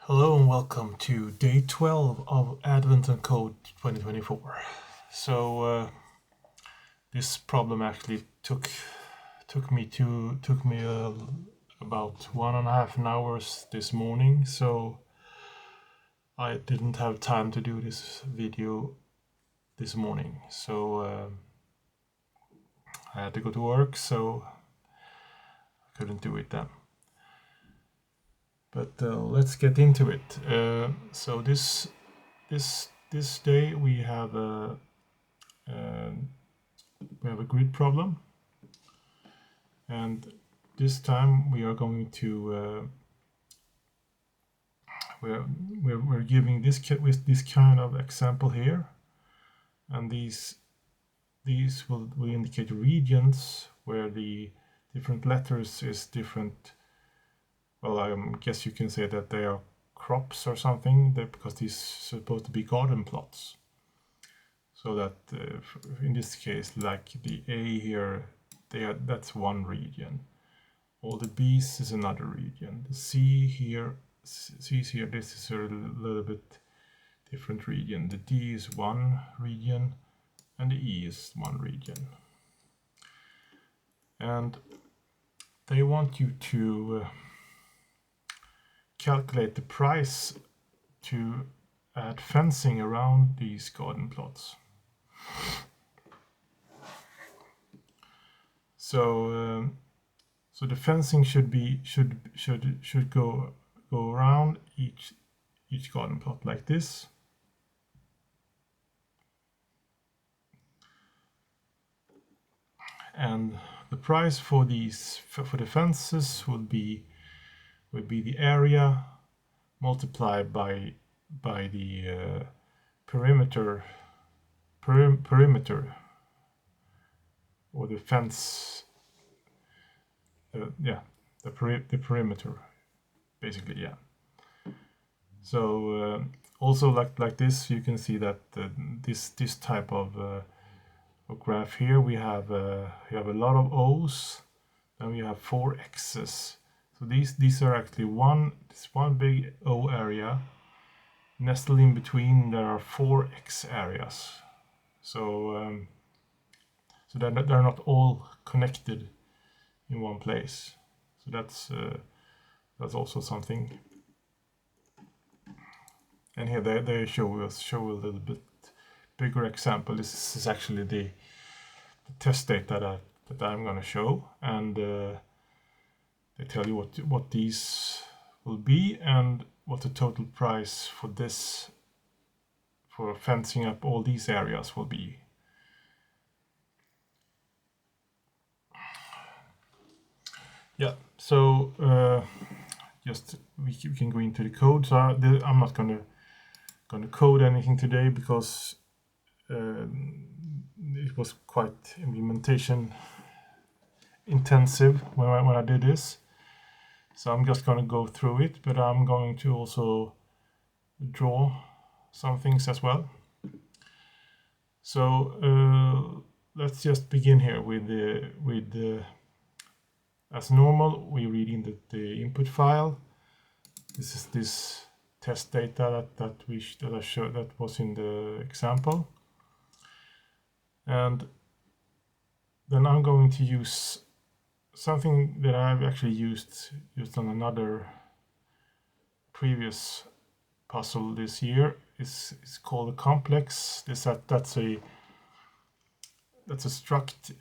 Hello and welcome to day 12 of Advent and Code 2024. This problem actually took me about 1.5 hours this morning, so I didn't have time to do this video this morning. So I had to go to work, so I couldn't do it then. But let's get into it. So this day we have a grid problem, and this time we are going to we're giving this kind of example here, and these will indicate regions where the different letters is different. Well, I guess you can say that they are crops or something, because these are supposed to be garden plots. So that in this case, like the A here, that's one region. All the B's is another region. The C's here, this is a little bit different region. The D is one region, and the E is one region. And they want you to calculate the price to add fencing around these garden plots. So the fencing should go around each garden plot like this. And the price for the fences would be the area multiplied by the perimeter or the fence. The perimeter, basically. Yeah. So also like this, you can see that this type of graph here, we have a lot of O's, and we have 4 X's. So these are actually one big O area. Nestled in between, there are 4 X areas. So they're not all connected in one place. So that's also something. And here they show a little bit bigger example. This is actually the test data that I'm going to show, and they tell you what these will be and what the total price for fencing up all these areas will be. Yeah, so just we can go into the code. So I'm not gonna code anything today, because it was quite implementation intensive when I did this. So I'm just going to go through it, but I'm going to also draw some things as well. So let's just begin here with the as normal. We read in the input file. This is this test data that I showed, that was in the example, and then I'm going to use something that I've actually used on another previous puzzle this year. It's called a complex. That's a struct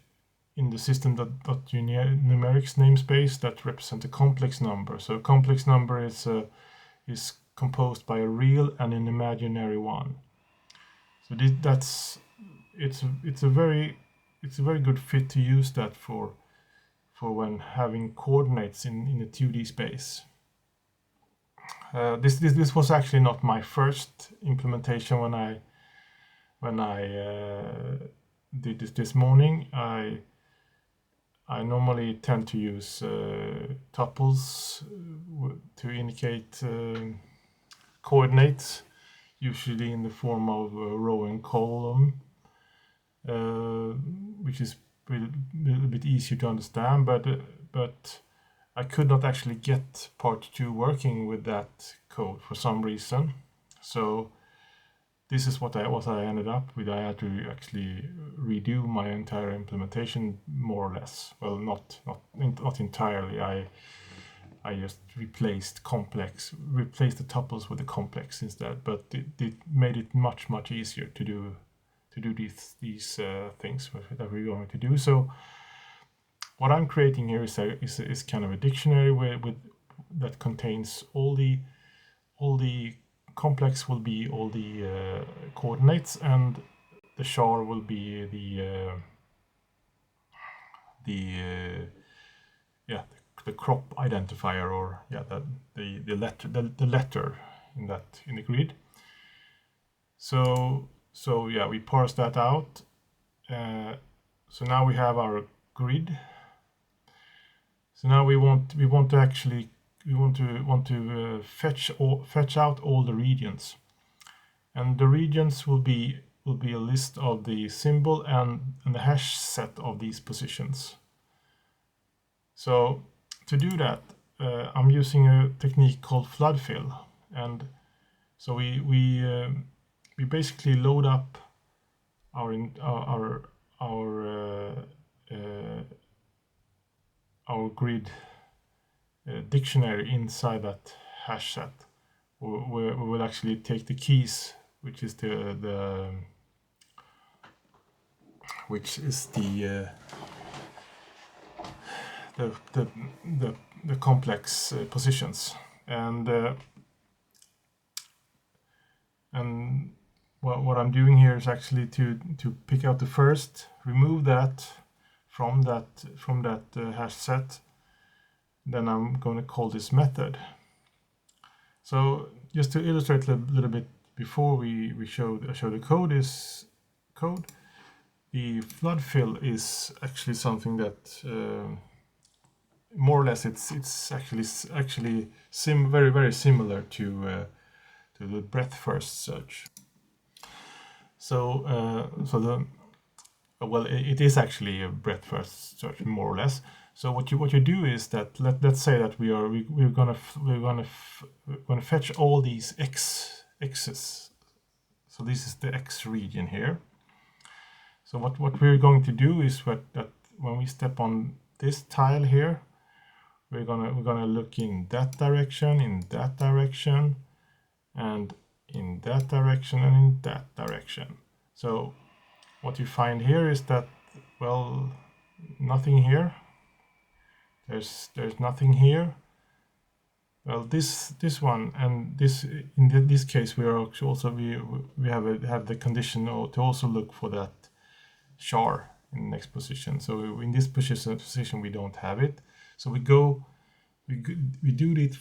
in the system.numerics namespace that represent a complex number. So a complex number is composed by a real and an imaginary one. So it's a very good fit to use that for when having coordinates in a 2D space. This was actually not my first implementation when I did this morning. I normally tend to use tuples to indicate coordinates, usually in the form of a row and column, which is a little bit easier to understand, but I could not actually get part 2 working with that code for some reason. So this is what I ended up with. I had to actually redo my entire implementation, more or less. Well, not entirely. I just replaced the tuples with the complex instead. But it made it much easier to do these things that we're going to do. So what I'm creating here is kind of a dictionary that contains all the complex will be all the coordinates, and the char will be the crop identifier, or the letter in the grid. So yeah, we parse that out. So now we have our grid. So now we want to fetch out all the regions, and the regions will be a list of the symbol and the hash set of these positions. So to do that, I'm using a technique called flood fill, and so we basically load up our grid dictionary inside that hash set. We will actually take the keys, which is the complex positions, and what I'm doing here is actually to pick out the first, remove that from that hash set. Then I'm going to call this method. So just to illustrate a little bit before we show the code, the flood fill is actually something that more or less it's actually very similar to the breadth first search. So it is actually a breadth first search, more or less. So what you do is that let's say that we're gonna fetch all these x's. So this is the x region here. So what we're going to do is that when we step on this tile here, we're gonna look in that direction, and in that direction, and in that direction. So what you find here is that, well, nothing here. There's nothing here. Well, this one, and this in this case we are also we have the condition to also look for that char in the next position. So in this position we don't have it. So we do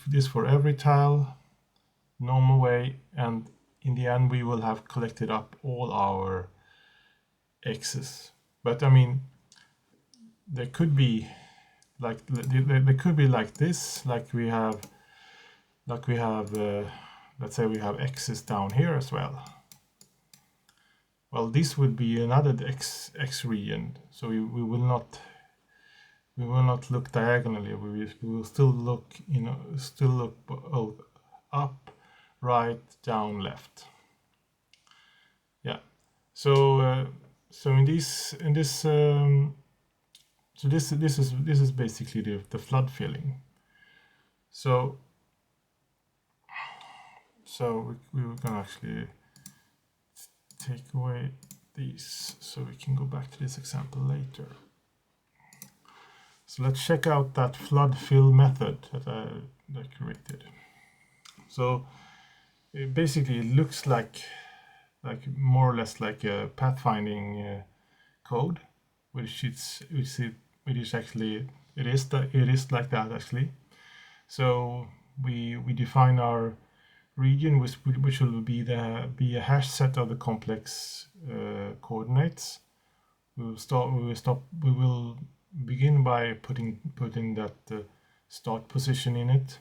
this for every tile, normal way, and in the end we will have collected up all our x's. But I mean, there could be like this, like we have let's say we have x's down here as well. Well, this would be another x region, so we will not look diagonally. We will still look both up, right, down, left. Yeah. So this is basically the flood filling. So we can actually take away these so we can go back to this example later. So let's check out that flood fill method that I created. So it basically looks like more or less like a pathfinding code, which is actually it is like that actually. So we define our region, which will be a hash set of the complex coordinates. We will begin by putting that start position in it.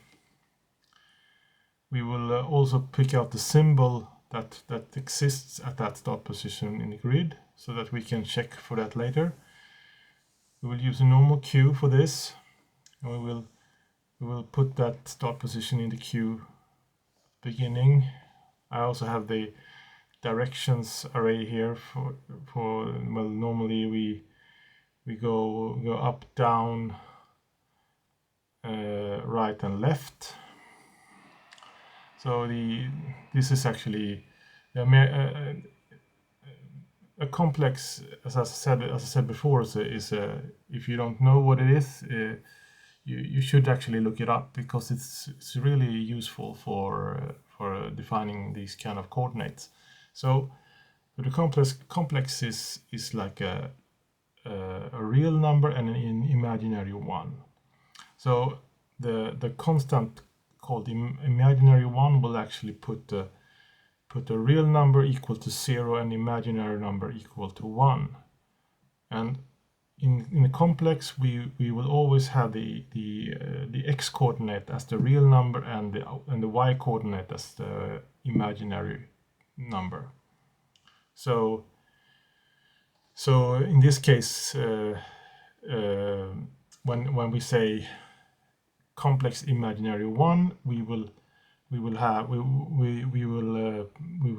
We will also pick out the symbol that exists at that start position in the grid, so that we can check for that later. We will use a normal queue for this, and we will we will put that start position in the queue beginning. I also have the directions array here for well, normally we go up, down, right and left. So this is actually a complex, as I said before, is if you don't know what it is, you should actually look it up, because it's really useful for defining these kind of coordinates. So the complex is like a real number and an imaginary one. So the constant called imaginary one will actually put a real number equal to 0 and imaginary number equal to 1. And in the complex, we will always have the x coordinate as the real number and the y coordinate as the imaginary number. So in this case, when we say complex imaginary one, we will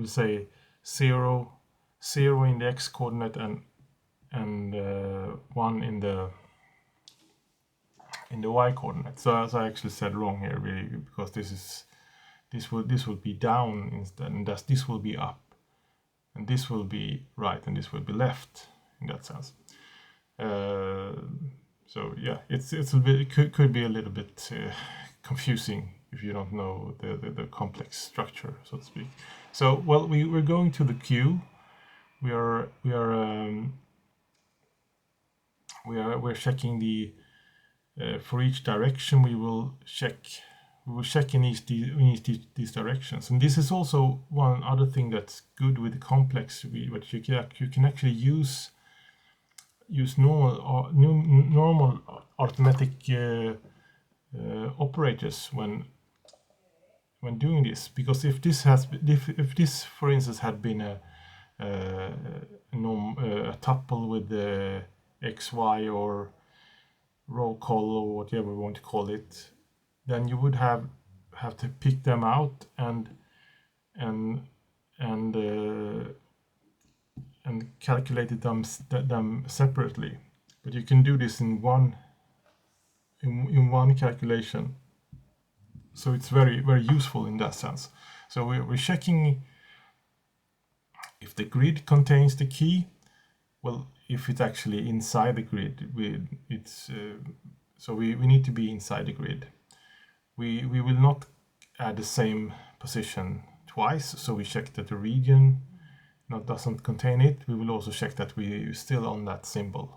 say 0 in the x coordinate and 1 in the y coordinate. So as I actually said wrong here, really, because this will be down instead, and this will be up, and this will be right, and this will be left in that sense. So yeah, it could be a little bit confusing if you don't know the complex structure, so to speak. So well, we're going to the queue. We're checking the for each direction. We will check in these directions, and this is also one other thing that's good with the complex. But you can actually use normal arithmetic operators when doing this, because if this for instance had been a tuple with the x, y, or row call, or whatever we want to call it, then you would have to pick them out and calculated them separately. But you can do this in one calculation. So it's very, very useful in that sense. So we're checking if the grid contains the key. Well, if it's actually inside the grid, so we need to be inside the grid. We will not add the same position twice, so we check that the region doesn't contain it. We will also check that we're still on that symbol.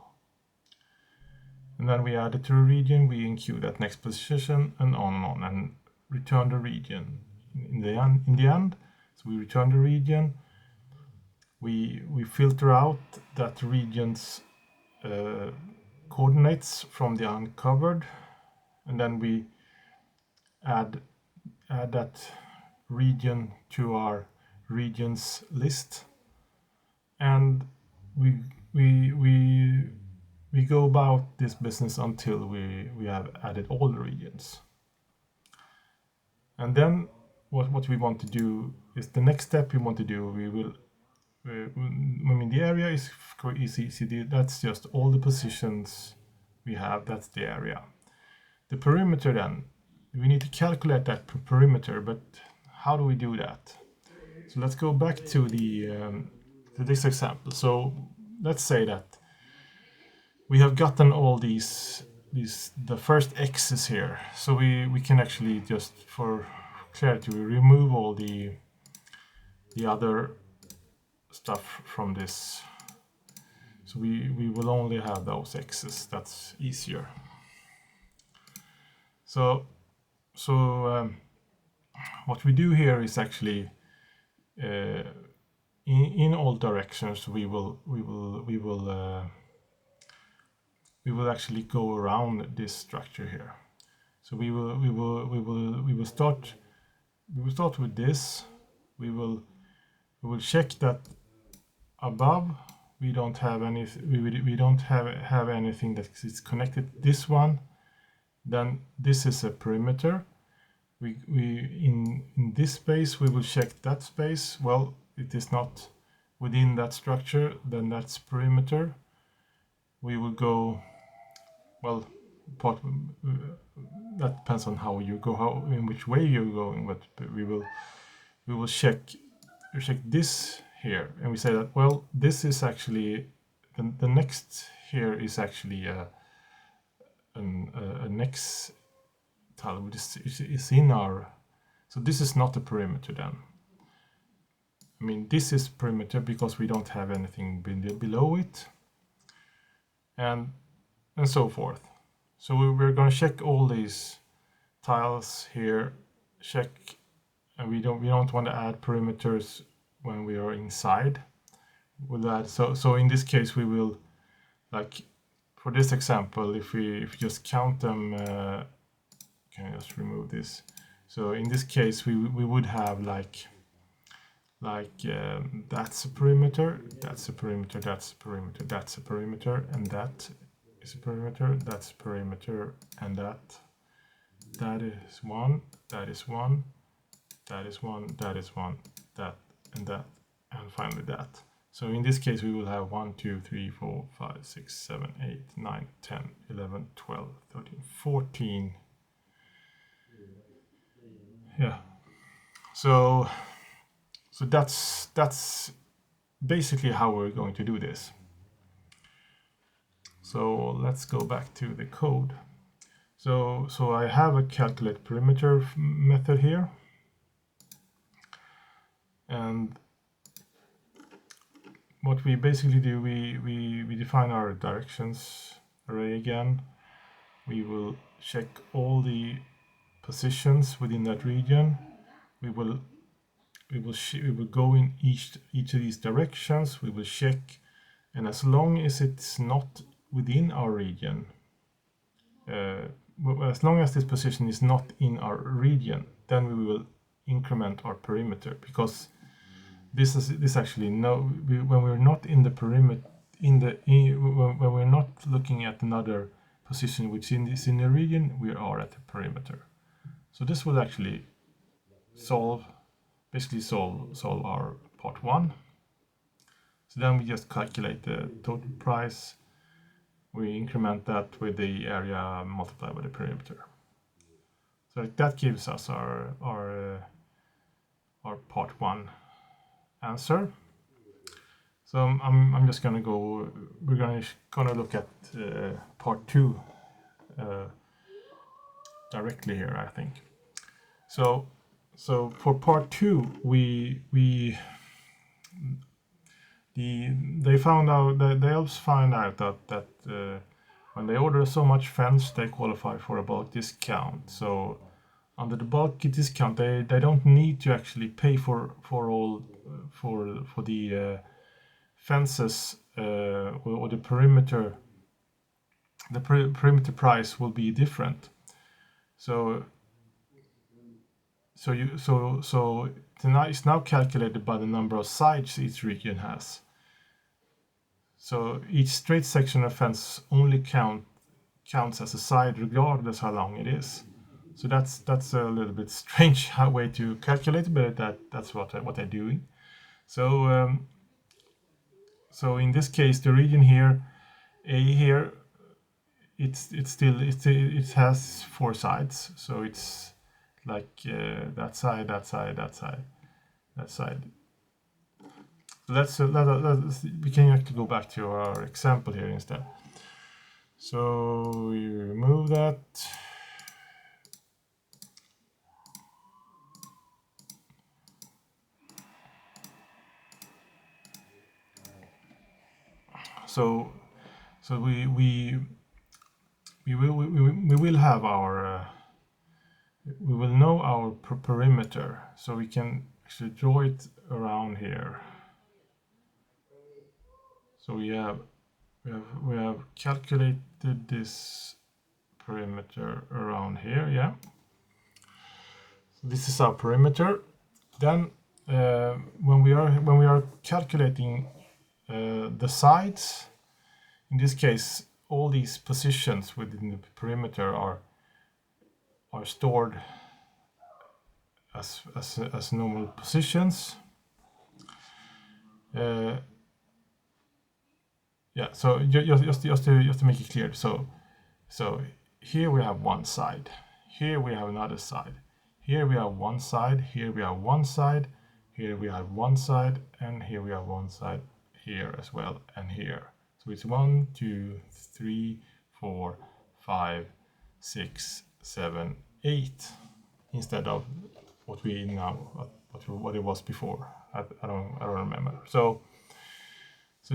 And then we add it to a region, we enqueue that next position, and on, and return the region. In the end, so we return the region. We filter out that region's coordinates from the uncovered, and then we add that region to our regions list, and we go about this business until we have added all the regions. And then what we want to do is the next step we want to do. We will the area is easy. That's just all the positions we have. That's the area. The perimeter, then we need to calculate that perimeter, but how do we do that? So let's go back to this example. So let's say that we have gotten all the first x's here. So we can actually, just for clarity, remove all the other stuff from this. So we will only have those x's. That's easier. So what we do here is actually in all directions we will actually go around this structure here. So we will start with this. We will check that above we don't have any, we don't have anything that is connected to this one, then this is a perimeter. In this space we will check that space. Well, it is not within that structure, then that's perimeter. We will go, well, that depends on how you go, in which way you're going, but we will check this here, and we say that, well, this is actually the next here is actually a next tile, which is in our, so this is not a perimeter then. I mean, this is perimeter because we don't have anything below it, and so forth. So we're going to check all these tiles here, check, and we don't want to add perimeters when we are inside with that. So in this case we will, like for this example, if we just count them, can I just remove this? So in this case we would have like that's a perimeter, that's a perimeter, that's a perimeter, that's a perimeter, and that is a perimeter, that's a perimeter, and that is one, that is one, that is one, that is one, that, and finally that. So in this case we will have 1, 2, 3, 4, 5, 6, 7, 8, 9, 10, 11, 12, 13, 14. Yeah. So that's basically how we're going to do this. So let's go back to the code. So I have a calculate perimeter method here, and what we basically do, we define our directions array again. We will check all the positions within that region. We will go in each of these directions. We will check, and as long as it's not within our region, as long as this position is not in our region, then we will increment our perimeter, because this actually when we're not in the perimeter, when we're not looking at another position which is in the region, we are at the perimeter. So this will actually basically solve our part 1. So then we just calculate the total price. We increment that with the area multiplied by the perimeter. So that gives us our part 1 answer. So I'm just going to go. We're going to look at part 2 directly here, I think. So for part 2, the elves find out that when they order so much fence, they qualify for a bulk discount. So under the bulk discount, they don't need to actually pay for the fences or the perimeter. The perimeter price will be different. So it's now calculated by the number of sides each region has. So each straight section of fence only counts as a side regardless how long it is. So that's a little bit strange way to calculate it, but that's what they're doing. So so in this case, the region here, A here, it has 4 sides. So it's like that side, that side, that side, that side. So we can actually go back to our example here instead. So we remove that. So we will have our we will know our perimeter, so we can actually draw it around here. So we have calculated this perimeter around here, yeah. So this is our perimeter. Then when we are calculating the sides, in this case all these positions within the perimeter are are stored as normal positions. Yeah, so just to make it clear, so here we have one side, here we have another side, here we have one side, here we have one side, here we have one side, and here we have one side here as well, and here. So it's 1, 2, 3, 4, 5, 6, 7, 8 instead of what we now what it was before. I don't remember. So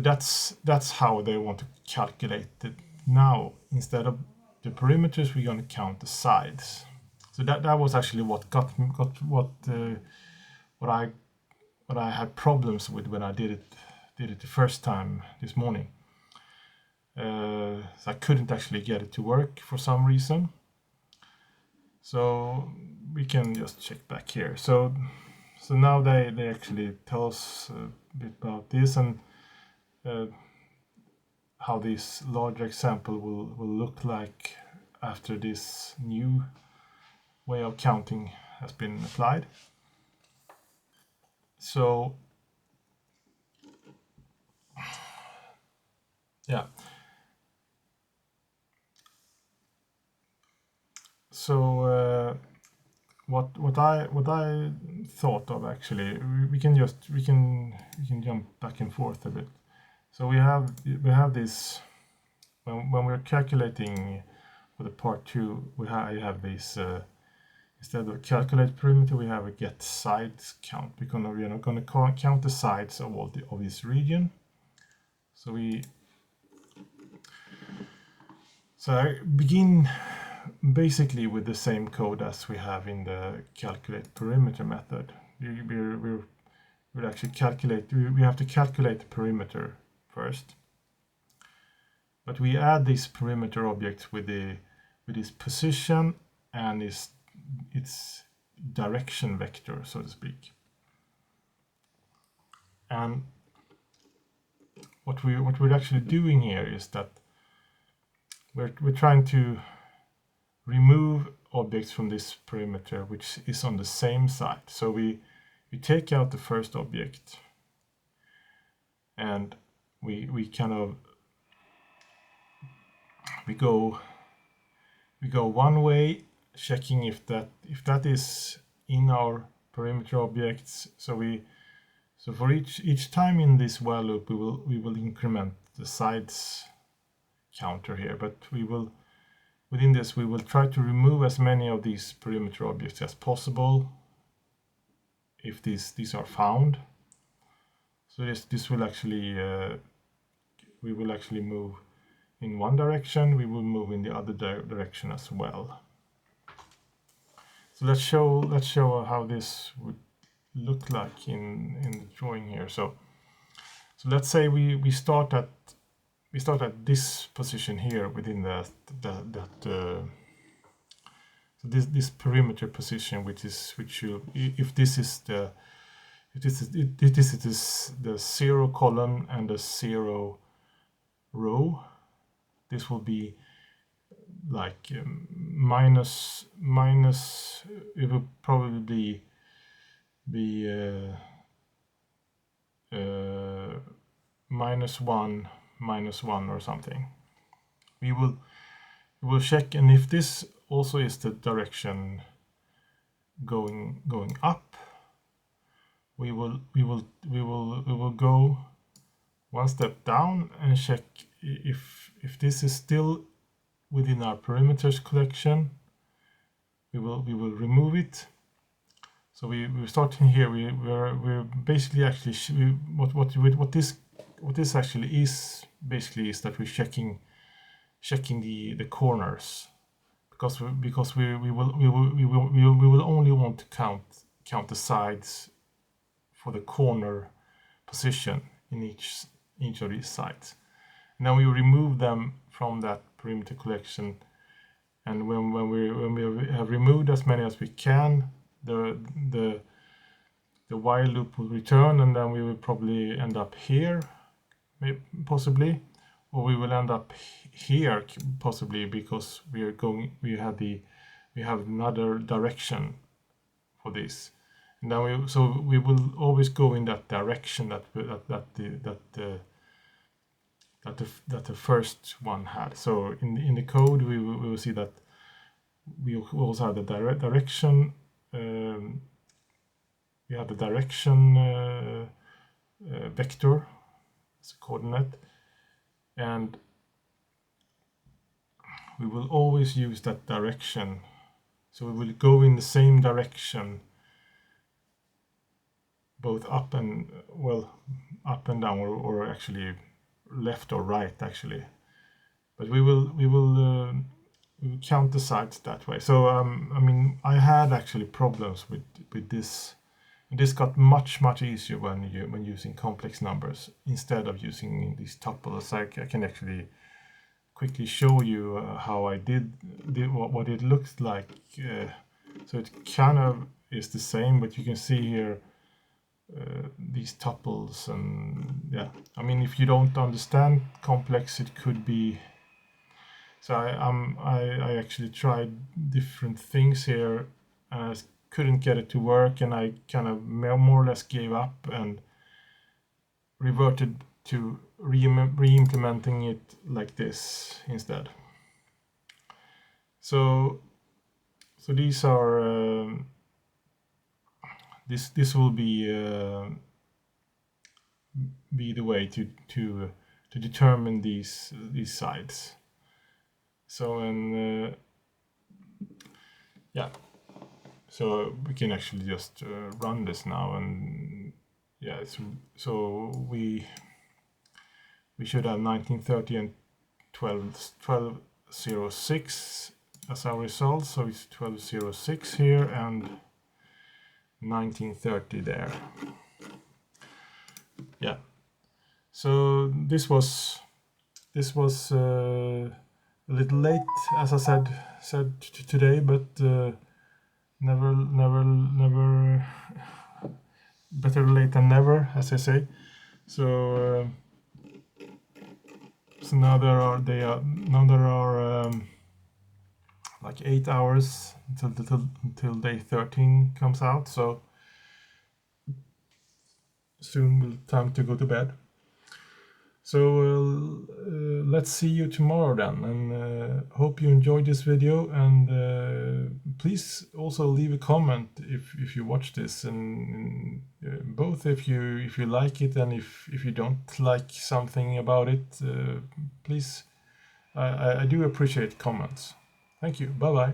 that's how they want to calculate it now. Instead of the perimeters, we're going to count the sides. So that was actually what I had problems with when I did it the first time this morning. So I couldn't actually get it to work for some reason. So we can just check back here. So now they actually tell us a bit about this and how this larger example will look like after this new way of counting has been applied. So yeah. So what I thought of, actually, we can jump back and forth a bit. So we have this when we're calculating for the part 2, I have this instead of calculate perimeter, we have a get sides count, because we are not going to count the sides of of this region. So I begin basically with the same code as we have in the calculate perimeter method. We'll actually calculate. We have to calculate the perimeter first, but we add this perimeter object with its position and its direction vector, so to speak. And what we're actually doing here is that we're trying to remove objects from this perimeter which is on the same side. So we take out the first object and we go one way, checking if that is in our perimeter objects. So for each time in this while loop, we will increment the sides counter here, but within this we will try to remove as many of these perimeter objects as possible if these are found. So this will actually we will actually move in one direction, we will move in the other direction as well. So let's show how this would look like in the drawing here. So let's say we start at this position here within this perimeter position, if this is the 0 column and the 0 row, this will be like minus. It will probably be -1 or something. We will check, and if this also is the direction going up, we will go one step down and check if this is still within our perimeters collection. We will remove it. So we're starting here. We're basically actually what this actually is basically is that we're checking the corners, because we will only want to count the sides for the corner position in each of these sides. Now we remove them from that perimeter collection, and when we have removed as many as we can, the while loop will return, and then we will probably end up here, possibly, or we will end up here possibly, because we have the we have another direction for this. And then we will always go in that direction that the first one had. So in the code we will see that we also have the direction. We have the direction vector as a coordinate, and we will always use that direction. So we will go in the same direction, both up and down, or actually left or right actually. But we will count the sides that way. So I mean, I had actually problems with this. This got much easier when using complex numbers instead of using these tuples. I can actually quickly show you how I did what it looks like. So it kind of is the same, but you can see here these tuples, and yeah, I mean, if you don't understand complex, it could be. So I actually tried different things here, and I couldn't get it to work, and I kind of more or less gave up and reverted to re-implementing it like this instead. So these are this will be the way to determine these sides. So and yeah, so we can actually just run this now, and yeah, so we should have 1930 and 1206 as our result. So it's 1206 here and 1930 there. Yeah. So this was a little late, as I said today, but never better late than never, as I say. So now there are like 8 hours until day 13 comes out. So soon will time to go to bed. So let's see you tomorrow then, and hope you enjoyed this video, and please also leave a comment if you watch this, and both if you like it and if you don't like something about it, please, I do appreciate comments. Thank you. Bye bye.